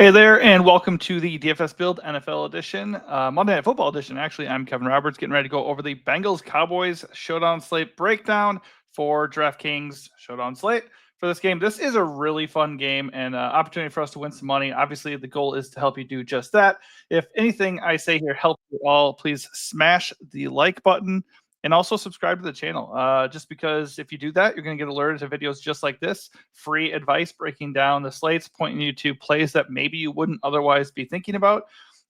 Hey there, and welcome to the DFS Build NFL edition, Monday Night Football edition. Actually, I'm Kevin Roberts, getting ready to go over the Bengals Cowboys Showdown slate breakdown for DraftKings Showdown slate for this game. This is a really fun game and opportunity for us to win some money. Obviously, the goal is to help you do just that. If anything I say here helps you all, please smash the like button and also subscribe to the channel. Just because if you do that, you're going to get alerted to videos just like this, free advice breaking down the slates, pointing you to plays that maybe you wouldn't otherwise be thinking about.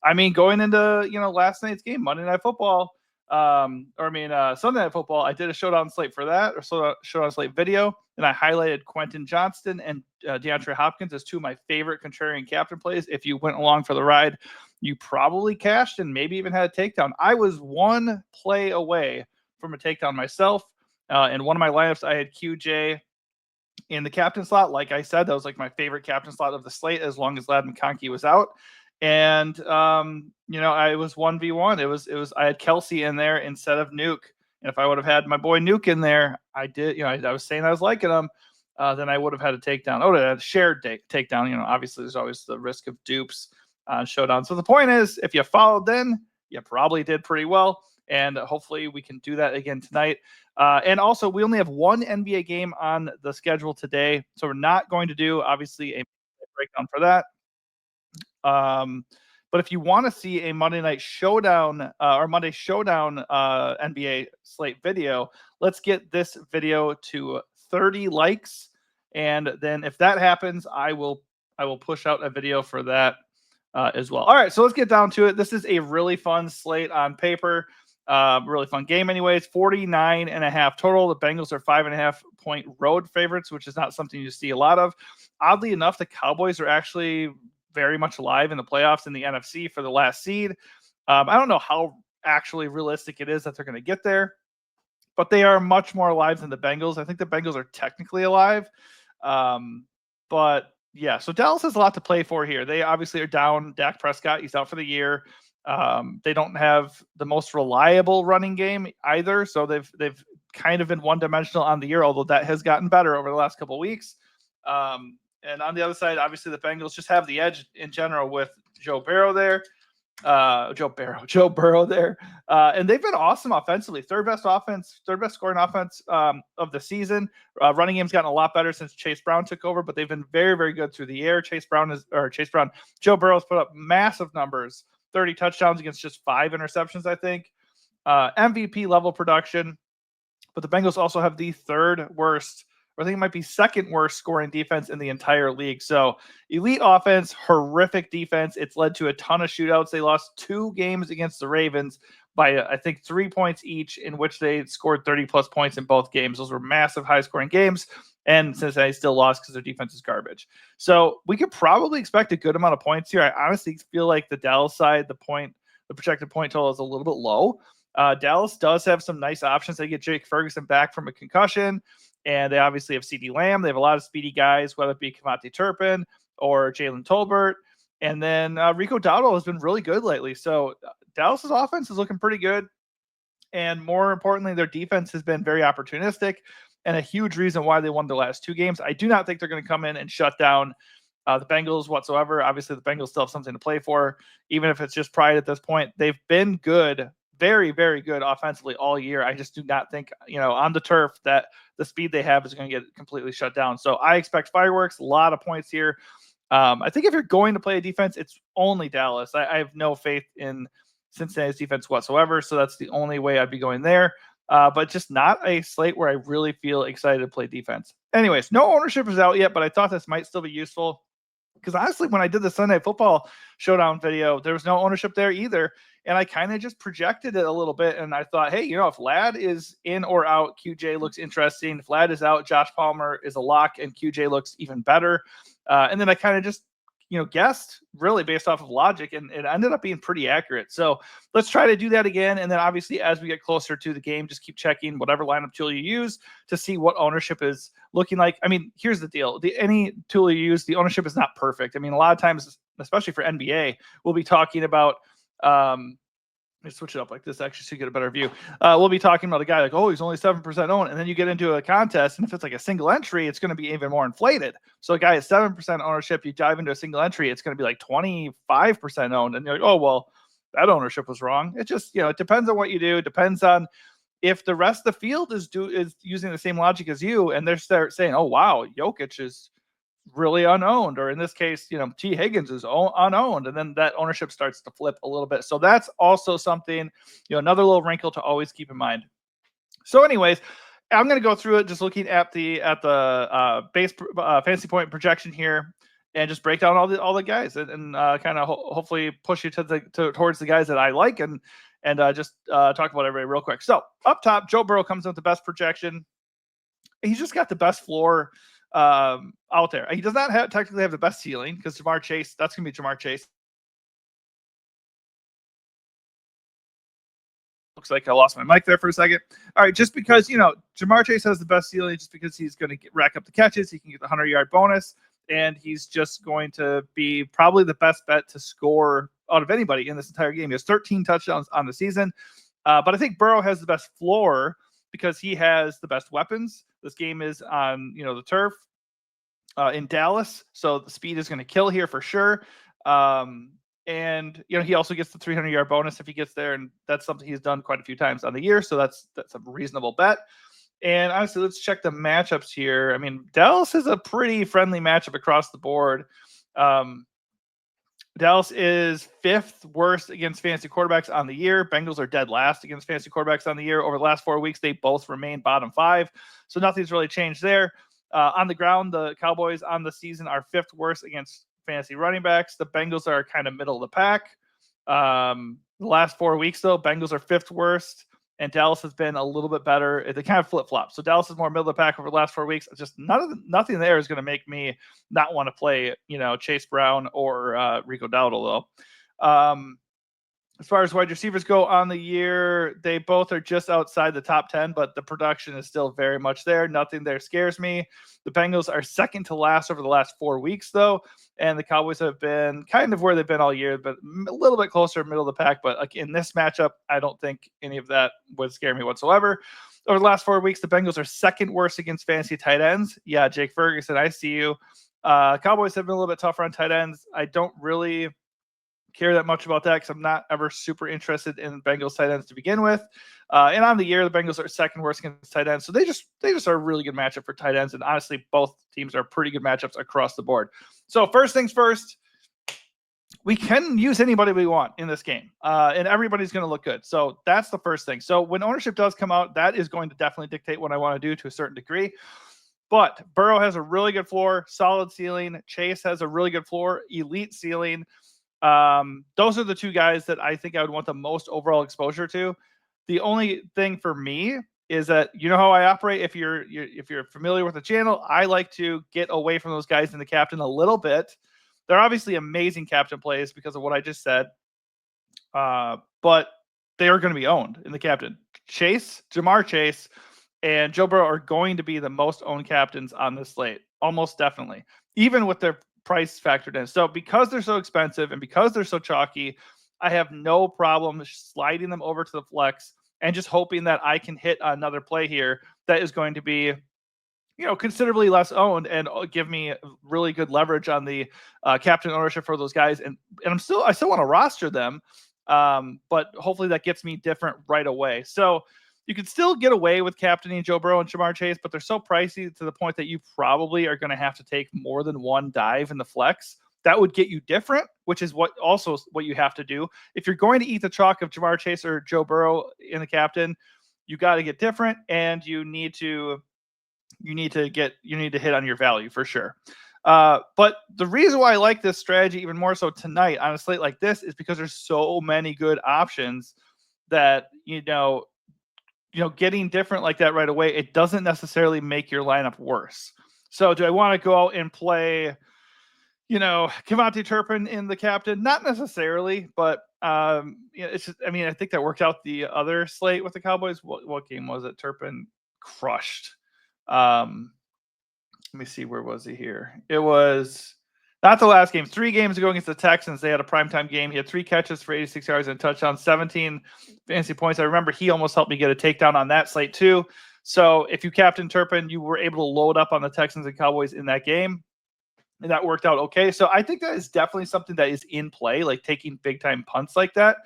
I mean, going into last night's game, Monday Night Football, Sunday Night Football, I did a showdown slate for that, or showdown slate video, and I highlighted Quentin Johnston and DeAndre Hopkins as two of my favorite contrarian captain plays. If you went along for the ride, you probably cashed and maybe even had a takedown. I was one play away from a takedown myself. In one of my lineups, I had QJ in the captain slot. Like I said, that was like my favorite captain slot of the slate as long as Lad McConkey was out. And I was 1v1. It was I had Kelsey in there instead of Nuke. And if I would have had my boy Nuke in there, I was saying I was liking him, then I would have had a takedown. Oh, a shared takedown. Obviously there's always the risk of dupes on Showdown. So the point is, if you followed, then you probably did pretty well. And hopefully we can do that again tonight. And also, we only have one NBA game on the schedule today, so we're not going to do, obviously, a breakdown for that. But if you want to see a Monday Night Showdown or Monday Showdown NBA slate video, let's get this video to 30 likes. And then if that happens, I will push out a video for that as well. All right, so let's get down to it. This is a really fun slate on paper. Really fun game anyways. 49.5 total. The Bengals are 5.5 point road favorites, which is not something you see a lot of. Oddly enough, the Cowboys are actually very much alive in the playoffs in the NFC for the last seed. I don't know how actually realistic it is that they're going to get there, but they are much more alive than the Bengals. I think the Bengals are technically alive. But yeah, so Dallas has a lot to play for here. They obviously are down Dak Prescott. He's out for the year. They don't have the most reliable running game either, so they've kind of been one-dimensional on the year, although that has gotten better over the last couple of weeks. And on the other side, obviously the Bengals just have the edge in general with Joe Burrow there. And they've been awesome offensively. Third best scoring offense of the season. Running game's gotten a lot better since Chase Brown took over, but they've been very, very good through the air. Joe Burrow's put up massive numbers. 30 touchdowns against just 5 interceptions, I think. MVP level production. But the Bengals also have the third worst, or I think it might be second worst scoring defense in the entire league. So elite offense, horrific defense. It's led to a ton of shootouts. They lost 2 games against the Ravens by, I think, 3 points each, in which they scored 30-plus points in both games. Those were massive high-scoring games. And Cincinnati still lost because their defense is garbage. So we could probably expect a good amount of points here. I honestly feel like the Dallas side, the projected point total is a little bit low. Dallas does have some nice options. They get Jake Ferguson back from a concussion, and they obviously have CeeDee Lamb. They have a lot of speedy guys, whether it be Kavonte Turpin or Jalen Tolbert. And then Rico Dowdle has been really good lately. So Dallas's offense is looking pretty good. And more importantly, their defense has been very opportunistic and a huge reason why they won the last 2 games. I do not think they're going to come in and shut down the Bengals whatsoever. Obviously, the Bengals still have something to play for, even if it's just pride at this point. They've been good, very, very good offensively all year. I just do not think, on the turf that the speed they have is going to get completely shut down. So I expect fireworks, a lot of points here. I think if you're going to play a defense, it's only Dallas. I have no faith in Cincinnati's defense whatsoever, so that's the only way I'd be going there. But just not a slate where I really feel excited to play defense. Anyways, no ownership is out yet, but I thought this might still be useful because honestly, when I did the Sunday Football Showdown video, there was no ownership there either. And I kind of just projected it a little bit. And I thought, hey, if Lad is in or out, QJ looks interesting. If Lad is out, Josh Palmer is a lock and QJ looks even better. And then I kind of just guessed really based off of logic, and it ended up being pretty accurate. So let's try to do that again. And then obviously, as we get closer to the game, just keep checking whatever lineup tool you use to see what ownership is looking like. I mean, here's the deal. Any tool you use, the ownership is not perfect. I mean, a lot of times, especially for NBA, we'll be talking about, Let me switch it up like this actually so you get a better view. We'll be talking about a guy like, oh, he's only 7% owned. And then you get into a contest, and if it's like a single entry, it's going to be even more inflated. So a guy at 7% ownership, you dive into a single entry, it's going to be like 25% owned. And you're like, oh, well, that ownership was wrong. It just, it depends on what you do. It depends on if the rest of the field is using the same logic as you, and they're saying, oh, wow, Jokic is really unowned, or in this case, T. Higgins is unowned, and then that ownership starts to flip a little bit. So that's also something, another little wrinkle to always keep in mind. So anyways, I'm going to go through it just looking at the base fantasy point projection here, and just break down all the guys, and kind of hopefully push you towards the guys that I like, and just talk about everybody real quick. So up top, Joe Burrow comes in with the best projection. He's just got the best floor out there. He does not technically have the best ceiling, because Jamar Chase, that's going to be Jamar Chase. Looks like I lost my mic there for a second. All right, just because, Jamar Chase has the best ceiling, just because he's going to rack up the catches, he can get the 100-yard bonus, and he's just going to be probably the best bet to score out of anybody in this entire game. He has 13 touchdowns on the season. But I think Burrow has the best floor because he has the best weapons. This game is on, the turf in Dallas, so the speed is going to kill here for sure. And he also gets the 300-yard bonus if he gets there, and that's something he's done quite a few times on the year, so that's a reasonable bet. And honestly, let's check the matchups here. I mean, Dallas is a pretty friendly matchup across the board. Dallas is 5th worst against fantasy quarterbacks on the year. Bengals are dead last against fantasy quarterbacks on the year. Over the last 4 weeks, they both remain bottom 5. So nothing's really changed there. On the ground, the Cowboys on the season are 5th worst against fantasy running backs. The Bengals are kind of middle of the pack. The last 4 weeks, though, Bengals are 5th worst, and Dallas has been a little bit better. They kind of flip-flop. So Dallas is more middle of the pack over the last 4 weeks. Just nothing there is going to make me not want to play, Chase Brown or Rico Dowdle, though. As far as wide receivers go on the year, they both are just outside the top 10, but the production is still very much there. Nothing there scares me. The Bengals are second to last over the last 4 weeks, though, and the Cowboys have been kind of where they've been all year, but a little bit closer, middle of the pack. But like in this matchup, I don't think any of that would scare me whatsoever. Over the last 4 weeks, the Bengals are second worst against fantasy tight ends. Yeah, Jake Ferguson, I see you. Cowboys have been a little bit tougher on tight ends. I don't really care that much about that because I'm not ever super interested in Bengals tight ends to begin with. And on the year, the Bengals are second worst against tight ends. So they just are a really good matchup for tight ends. And honestly, both teams are pretty good matchups across the board. So first things first, we can use anybody we want in this game, and everybody's going to look good. So that's the first thing. So when ownership does come out, that is going to definitely dictate what I want to do to a certain degree. But Burrow has a really good floor, solid ceiling. Chase has a really good floor, elite ceiling. Those are the two guys that I think I would want the most overall exposure to. The only thing for me is that, how I operate. If you're familiar with the channel, I like to get away from those guys in the captain a little bit. They're obviously amazing captain plays because of what I just said. But they are going to be owned in the captain. Jamar Chase, and Joe Burrow are going to be the most owned captains on this slate. Almost definitely. Even with their price factored in. So because they're so expensive and because they're so chalky, I have no problem sliding them over to the flex and just hoping that I can hit another play here that is going to be, considerably less owned and give me really good leverage on the captain ownership for those guys. And I still want to roster them, but hopefully that gets me different right away. So you can still get away with captaining Joe Burrow and Jamar Chase, but they're so pricey to the point that you probably are going to have to take more than one dive in the flex. That would get you different, which is what you have to do. If you're going to eat the chalk of Jamar Chase or Joe Burrow in the captain, you got to get different, and you need to hit on your value for sure. But the reason why I like this strategy even more so tonight on a slate like this is because there's so many good options that, getting different like that right away, it doesn't necessarily make your lineup worse. So do I want to go out and play, Kevontae Turpin in the captain? Not necessarily, but it's just, I think that worked out the other slate with the Cowboys. What game was it? Turpin crushed. Let me see, where was he here? It was Not the last game. 3 games ago against the Texans, they had a primetime game. He had 3 catches for 86 yards and a touchdown, 17 fantasy points. I remember he almost helped me get a takedown on that slate too. So if you captain Turpin, you were able to load up on the Texans and Cowboys in that game, and that worked out okay. So I think that is definitely something that is in play, like taking big-time punts like that.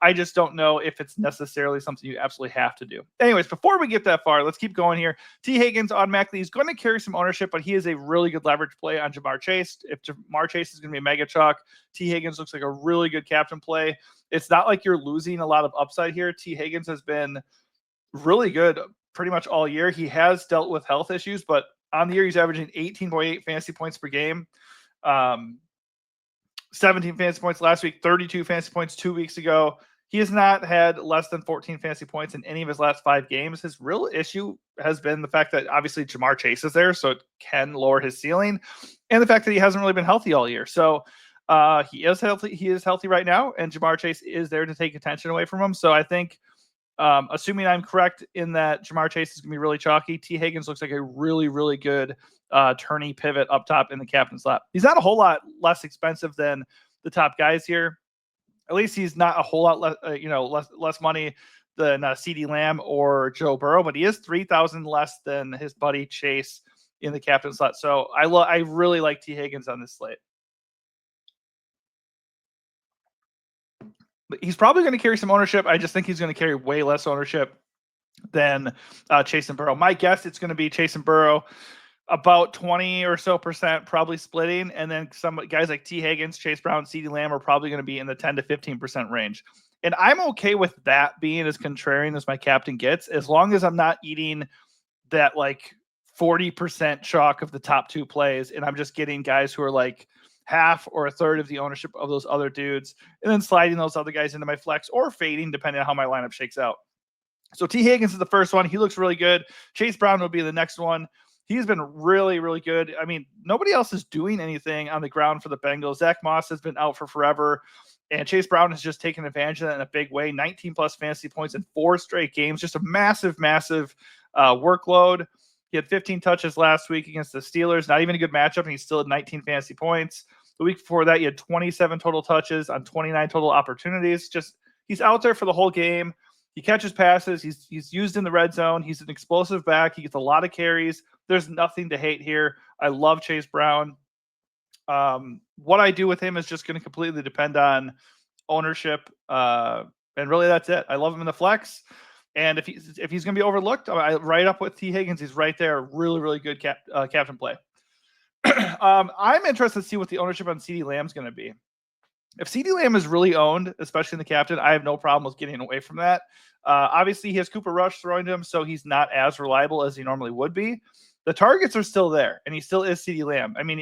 I just don't know if it's necessarily something you absolutely have to do. Anyways, before we get that far, let's keep going here. T. Higgins automatically is going to carry some ownership, but he is a really good leverage play on Jamar Chase. If Jamar Chase is going to be a mega chalk, T. Higgins looks like a really good captain play. It's not like you're losing a lot of upside here. T. Higgins has been really good pretty much all year. He has dealt with health issues, but on the year, he's averaging 18.8 fantasy points per game. 17 fantasy points last week, 32 fantasy points 2 weeks ago. He has not had less than 14 fantasy points in any of his last 5 games. His real issue has been the fact that obviously Jamar Chase is there, so it can lower his ceiling, and the fact that he hasn't really been healthy all year. So he is healthy. He is healthy right now, and Jamar Chase is there to take attention away from him. So I think, assuming I'm correct in that Jamar Chase is going to be really chalky, T. Higgins looks like a really, really good tourney pivot up top in the captain's lap. He's not a whole lot less expensive than the top guys here. At least he's not a whole lot less, less money than CeeDee Lamb or Joe Burrow, but he is 3,000 less than his buddy Chase in the captain slot. So I really like T. Higgins on this slate. But he's probably going to carry some ownership. I just think he's going to carry way less ownership than Chase and Burrow. My guess, it's going to be Chase and Burrow about 20 or so percent, probably splitting. And then some guys like T. Higgins, Chase Brown, CeeDee Lamb are probably going to be in the 10 to 15% range. And I'm okay with that being as contrarian as my captain gets, as long as I'm not eating that like 40% chalk of the top 2 plays. And I'm just getting guys who are like half or a third of the ownership of those other dudes, and then sliding those other guys into my flex or fading depending on how my lineup shakes out. So T. Higgins is the first one. He looks really good. Chase Brown will be the next one. He's been really, really good. I mean, nobody else is doing anything on the ground for the Bengals. Zach Moss has been out for forever, and Chase Brown has just taken advantage of that in a big way. 19 plus fantasy points in 4 straight games. Just a massive, massive workload. He had 15 touches last week against the Steelers. Not even a good matchup, and he still had 19 fantasy points. The week before that, he had 27 total touches on 29 total opportunities. Just he's out there for the whole game. He catches passes. He's used in the red zone. He's an explosive back. He gets a lot of carries. There's nothing to hate here. I love Chase Brown. What I do with him is just going to completely depend on ownership. And really, that's it. I love him in the flex. And if he's going to be overlooked, right up with T. Higgins. He's right there. Really, really good captain play. I'm interested to see what the ownership on CeeDee Lamb is going to be. If CeeDee Lamb is really owned, especially in the captain, I have no problem with getting away from that. Obviously, he has Cooper Rush throwing to him, so he's not as reliable as he normally would be. The targets are still there, and he still is CeeDee Lamb. I mean,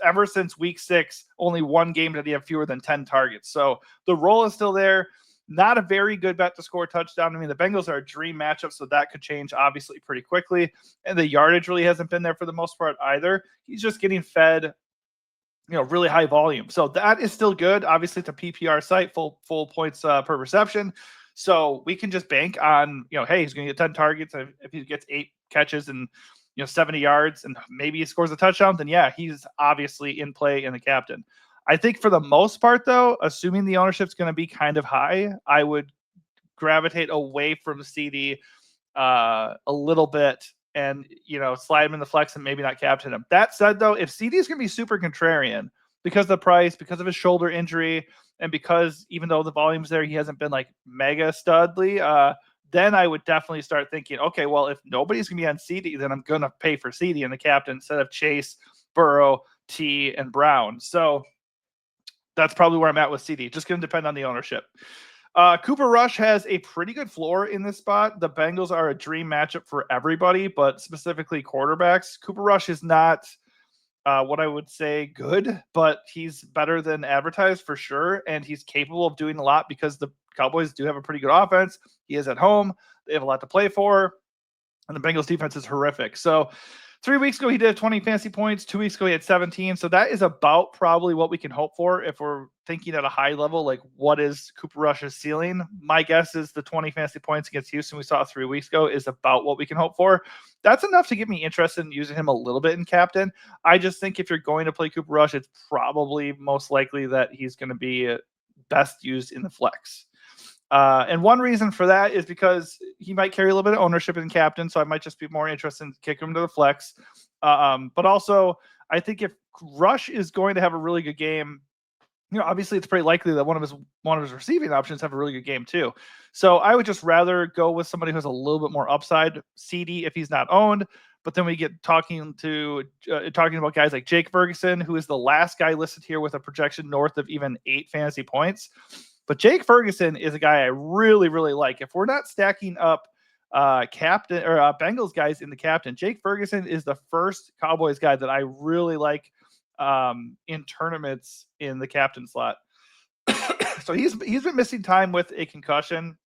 ever since week 6, only one game did he have fewer than 10 targets. So the role is still there. Not a very good bet to score a touchdown. I mean, the Bengals are a dream matchup, so that could change obviously pretty quickly. And the yardage really hasn't been there for the most part either. He's just getting fed, really high volume. So that is still good. Obviously, it's a PPR site, full points per reception. So we can just bank on, hey, he's going to get 10 targets. If he gets 8 catches and 70 yards, and maybe he scores a touchdown, then yeah, he's obviously in play in the captain. I think for the most part, though, assuming the ownership is going to be kind of high, I would gravitate away from CeeDee a little bit and, slide him in the flex and maybe not captain him. That said, though, if CeeDee is going to be super contrarian because of the price, because of his shoulder injury, and because even though the volume's there, he hasn't been like mega studly, then I would definitely start thinking, okay, well, if nobody's going to be on CeeDee, then I'm going to pay for CeeDee in the captain instead of Chase, Burrow, T, and Brown. So that's probably where I'm at with CeeDee. Just going to depend on the ownership. Cooper Rush has a pretty good floor in this spot. The Bengals are a dream matchup for everybody, but specifically quarterbacks. Cooper Rush is not what I would say good, but he's better than advertised for sure, and he's capable of doing a lot because the Cowboys do have a pretty good offense. He is at home. They have a lot to play for, and the Bengals defense is horrific. So 3 weeks ago, he did 20 fantasy points. 2 weeks ago, he had 17. So that is about probably what we can hope for if we're thinking at a high level, like what is Cooper Rush's ceiling? My guess is the 20 fantasy points against Houston we saw 3 weeks ago is about what we can hope for. That's enough to get me interested in using him a little bit in captain. I just think if you're going to play Cooper Rush, it's probably most likely that he's going to be best used in the flex. And one reason for that is because he might carry a little bit of ownership in captain, so I might just be more interested in kicking him to the flex. But also, I think if Rush is going to have a really good game, obviously it's pretty likely that one of his receiving options have a really good game too. So I would just rather go with somebody who has a little bit more upside. CD if he's not owned. But then we get talking about guys like Jake Ferguson, who is the last guy listed here with a projection north of even 8 fantasy points. But Jake Ferguson is a guy I really, really like. If we're not stacking up captain or Bengals guys in the captain, Jake Ferguson is the first Cowboys guy that I really like in tournaments in the captain slot. So he's been missing time with a concussion.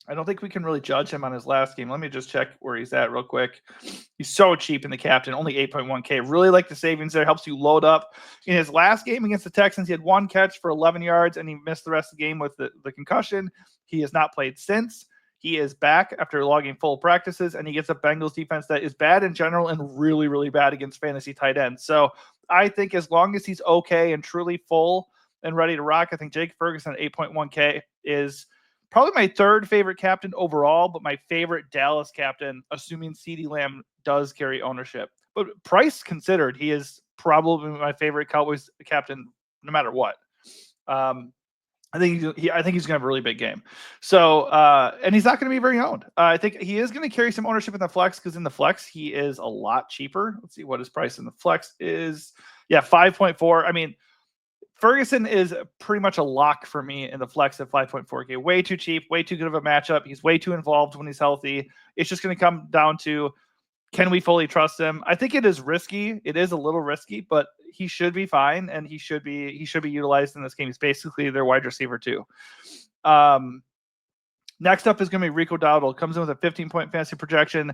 I don't think we can really judge him on his last game. Let me just check where he's at real quick. He's so cheap in the captain, only 8.1K. Really like the savings there. Helps you load up. In his last game against the Texans, he had 1 catch for 11 yards, and he missed the rest of the game with the concussion. He has not played since. He is back after logging full practices, and he gets a Bengals defense that is bad in general and really, really bad against fantasy tight ends. So I think as long as he's okay and truly full and ready to rock, I think Jake Ferguson at 8.1K is probably my 3rd favorite captain overall, but my favorite Dallas captain, assuming CeeDee Lamb does carry ownership. But price considered, he is probably my favorite Cowboys captain, no matter what. I think he's going to have a really big game. So, and he's not going to be very owned. I think he is going to carry some ownership in the flex because in the flex he is a lot cheaper. Let's see what his price in the flex is. Yeah, 5.4. I mean, Ferguson is pretty much a lock for me in the flex at 5.4K. Way too cheap, way too good of a matchup. He's way too involved when he's healthy. It's just going to come down to, can we fully trust him? I think it is risky. It is a little risky, but he should be fine, and he should be utilized in this game. He's basically their wide receiver too. Next up is going to be Rico Dowdle. Comes in with a 15-point fantasy projection.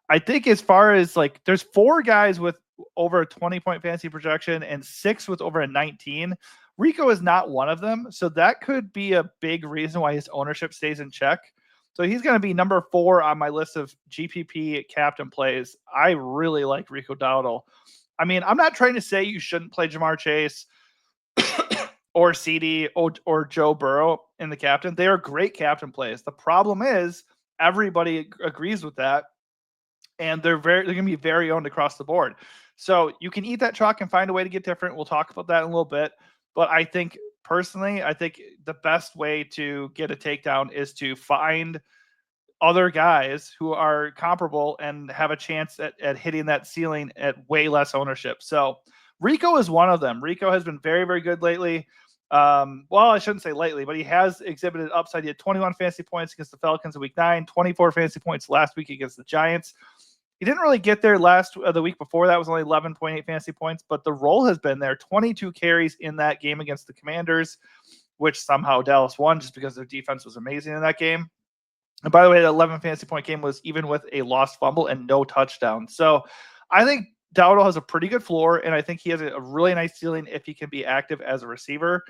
I think as far as there's 4 guys with over a 20-point fantasy projection and 6 with over a 19. Rico is not one of them. So that could be a big reason why his ownership stays in check. So he's going to be number 4 on my list of GPP captain plays. I really like Rico Dowdle. I mean, I'm not trying to say you shouldn't play Jamar Chase or CD or Joe Burrow in the captain. They are great captain plays. The problem is everybody agrees with that. And they're going to be very owned across the board. So you can eat that chalk and find a way to get different. We'll talk about that in a little bit. But I think personally, the best way to get a takedown is to find other guys who are comparable and have a chance at hitting that ceiling at way less ownership. So Rico is one of them. Rico has been very, very good lately. Well, I shouldn't say lately, but he has exhibited upside. He had 21 fantasy points against the Falcons in week 9, 24 fantasy points last week against the Giants. He didn't really get there the week before. That was only 11.8 fantasy points, but the role has been there. 22 carries in that game against the Commanders, which somehow Dallas won just because their defense was amazing in that game. And by the way, the 11 fantasy point game was even with a lost fumble and no touchdown. So I think Dowdle has a pretty good floor, and I think he has a really nice ceiling if he can be active as a receiver.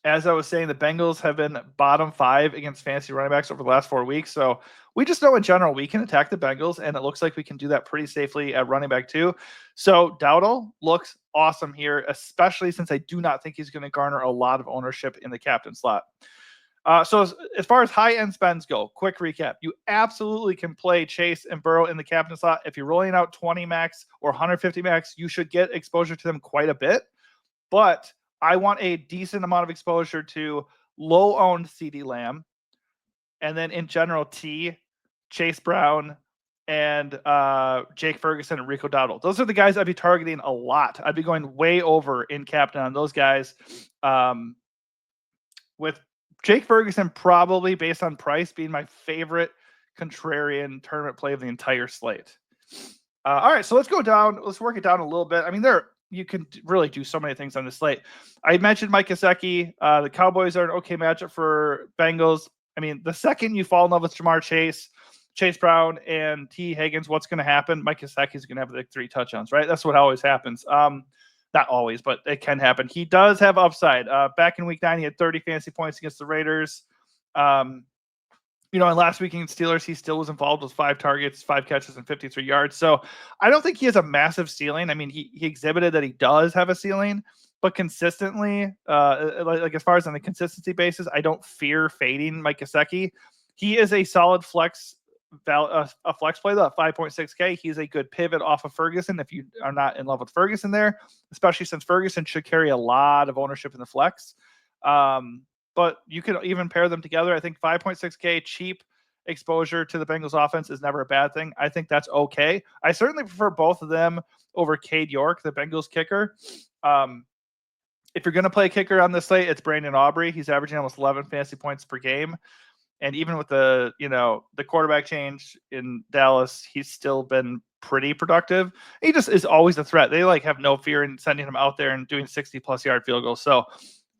As I was saying, the Bengals have been bottom 5 against fantasy running backs over the last 4 weeks. So we just know in general we can attack the Bengals, and it looks like we can do that pretty safely at running back too. So Dowdle looks awesome here, especially since I do not think he's going to garner a lot of ownership in the captain slot. So as far as high-end spends go, quick recap. You absolutely can play Chase and Burrow in the captain slot. If you're rolling out 20 max or 150 max, you should get exposure to them quite a bit. But I want a decent amount of exposure to low-owned CeeDee Lamb, and then in general, Chase Brown, and Jake Ferguson and Rico Dowdle. Those are the guys I'd be targeting a lot. I'd be going way over in captain on those guys. With Jake Ferguson probably, based on price, being my favorite contrarian tournament play of the entire slate. All right, so let's go down. Let's work it down a little bit. I mean, you can really do so many things on this slate. I mentioned Mike Gesicki. The Cowboys are an okay matchup for Bengals. I mean, the second you fall in love with Jamar Chase, Chase Brown and T. Higgins, what's going to happen? Mike Gesicki's going to have like 3 touchdowns, right? That's what always happens. Not always, but it can happen. He does have upside. Back in week 9, he had 30 fantasy points against the Raiders. And last week against Steelers, he still was involved with 5 targets, 5 catches, and 53 yards. So I don't think he has a massive ceiling. I mean, he exhibited that he does have a ceiling, but consistently, like as far as on the consistency basis, I don't fear fading Mike Gesicki. He is a solid flex, a flex play though at 5.6K. He's a good pivot off of Ferguson if you are not in love with Ferguson there, especially since Ferguson should carry a lot of ownership in the flex. But you could even pair them together. I think 5.6K cheap exposure to the Bengals offense is never a bad thing. I think that's okay. I certainly prefer both of them over Cade York, the Bengals kicker. If you're going to play a kicker on this slate, it's Brandon Aubrey. He's averaging almost 11 fantasy points per game. And even with the quarterback change in Dallas, he's still been pretty productive. He just is always a threat. They have no fear in sending him out there and doing 60+ yard field goals. So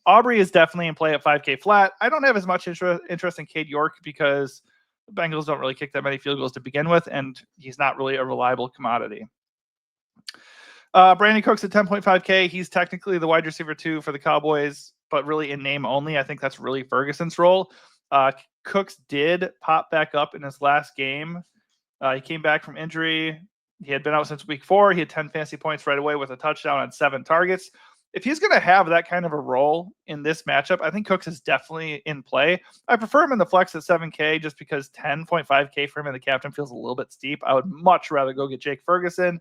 Aubrey is definitely in play at 5K flat. I don't have as much interest in Cade York because the Bengals don't really kick that many field goals to begin with, and he's not really a reliable commodity. Brandon Cooks at 10.5K. He's technically the wide receiver 2 for the Cowboys, but really in name only. I think that's really Ferguson's role. Cooks did pop back up in his last game. He came back from injury. He had been out since week 4. He had 10 fantasy points right away with a touchdown on 7 targets. If he's going to have that kind of a role in this matchup, I think Cooks is definitely in play. I prefer him in the flex at 7K just because 10.5K for him in the captain feels a little bit steep. I would much rather go get Jake Ferguson.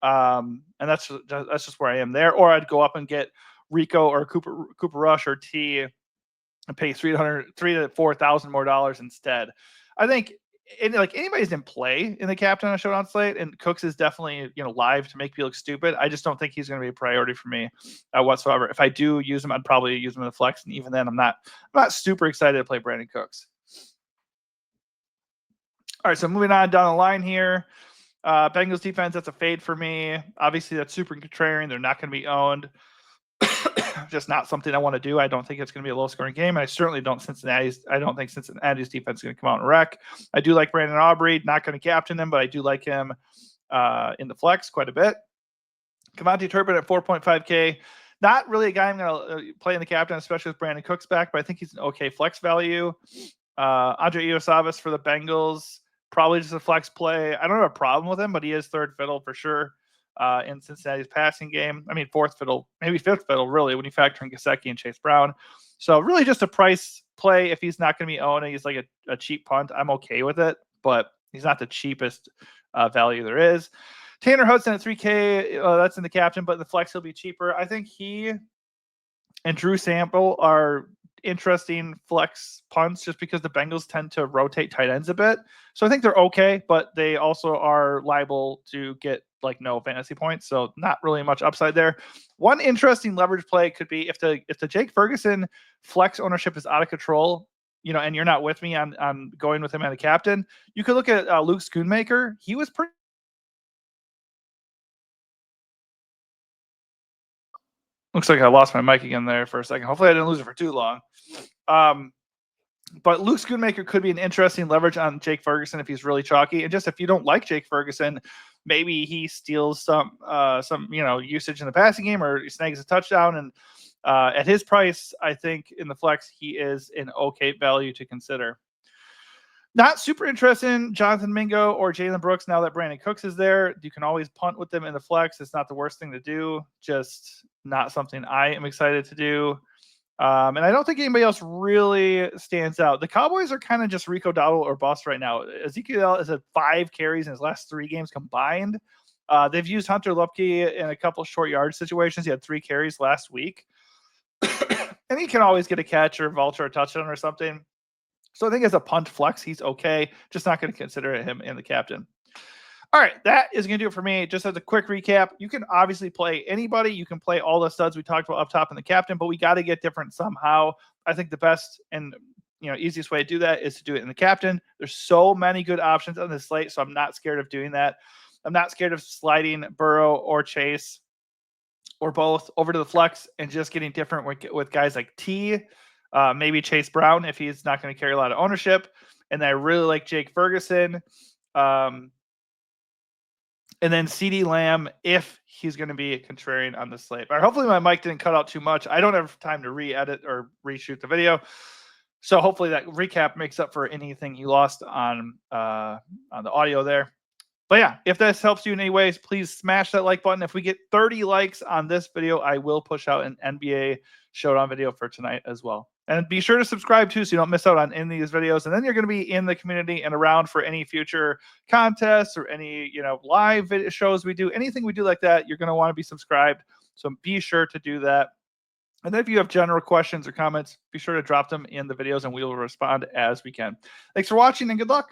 And that's just where I am there. Or I'd go up and get Rico or Cooper Rush or T and pay $3,000 to $4,000 more dollars instead. I think anybody's in play in the captain on a Showdown slate, and Cooks is definitely live to make me look stupid. I just don't think he's going to be a priority for me whatsoever. If I do use him, I'd probably use him in the flex, and even then, I'm not super excited to play Brandon Cooks. All right, so moving on down the line here. Bengals defense, that's a fade for me. Obviously, that's super contrarian. They're not going to be owned. Just not something I want to do. I don't think it's going to be a low-scoring game. I certainly don't I don't think Cincinnati's defense is going to come out and wreck. I do like Brandon Aubrey. Not going to captain him, but I do like him in the flex quite a bit. Kevontae Turpin at 4.5K. Not really a guy I'm going to play in the captain, especially with Brandon Cooks back, but I think he's an okay flex value. Andre Iosavis for the Bengals. Probably just a flex play. I don't have a problem with him, but he is third fiddle for sure in Cincinnati's passing game. I mean, fourth fiddle, maybe fifth fiddle, really, when you factor in Gesicki and Chase Brown. So really just a price play. If he's not going to be owned and he's like a cheap punt, I'm okay with it, but he's not the cheapest value there is. Tanner Hudson at 3K, that's in the captain, but the flex will be cheaper. I think he and Drew Sample are interesting flex punts just because the Bengals tend to rotate tight ends a bit. So I think they're okay, but they also are liable to get no fantasy points. So not really much upside there. One interesting leverage play could be if the Jake Ferguson flex ownership is out of control, and you're not with me on going with him as a captain, you could look at Luke Schoonmaker. He was pretty. Looks like I lost my mic again there for a second. Hopefully I didn't lose it for too long. But Luke Schoonmaker could be an interesting leverage on Jake Ferguson if he's really chalky. And just if you don't like Jake Ferguson, maybe he steals some usage in the passing game or he snags a touchdown. And at his price, I think in the flex, he is an okay value to consider. Not super interested in Jonathan Mingo or Jalen Brooks now that Brandon Cooks is there. You can always punt with them in the flex. It's not the worst thing to do. Just not something I am excited to do. And I don't think anybody else really stands out. The Cowboys are kind of just Rico Dowdle or bust right now. Ezekiel has had 5 carries in his last 3 games combined. They've used Hunter Lupke in a couple short yard situations. He had 3 carries last week. And he can always get a catch or vulture a touchdown or something. So I think as a punt flex, he's okay. Just not going to consider him in the captain. All right, that is going to do it for me. Just as a quick recap, you can obviously play anybody. You can play all the studs we talked about up top in the captain, but we got to get different somehow. I think the best and easiest way to do that is to do it in the captain. There's so many good options on this slate, so I'm not scared of doing that. I'm not scared of sliding Burrow or Chase or both over to the flex and just getting different with guys like T, maybe Chase Brown if he's not going to carry a lot of ownership. And I really like Jake Ferguson. And then CeeDee Lamb, if he's going to be a contrarian on the slate. Or hopefully my mic didn't cut out too much. I don't have time to re-edit or reshoot the video. So hopefully that recap makes up for anything you lost on the audio there. But yeah, if this helps you in any ways, please smash that like button. If we get 30 likes on this video, I will push out an NBA Showdown video for tonight as well. And be sure to subscribe too so you don't miss out on any of these videos. And then you're going to be in the community and around for any future contests or any, live video shows we do. Anything we do like that, you're going to want to be subscribed. So be sure to do that. And then if you have general questions or comments, be sure to drop them in the videos and we will respond as we can. Thanks for watching and good luck.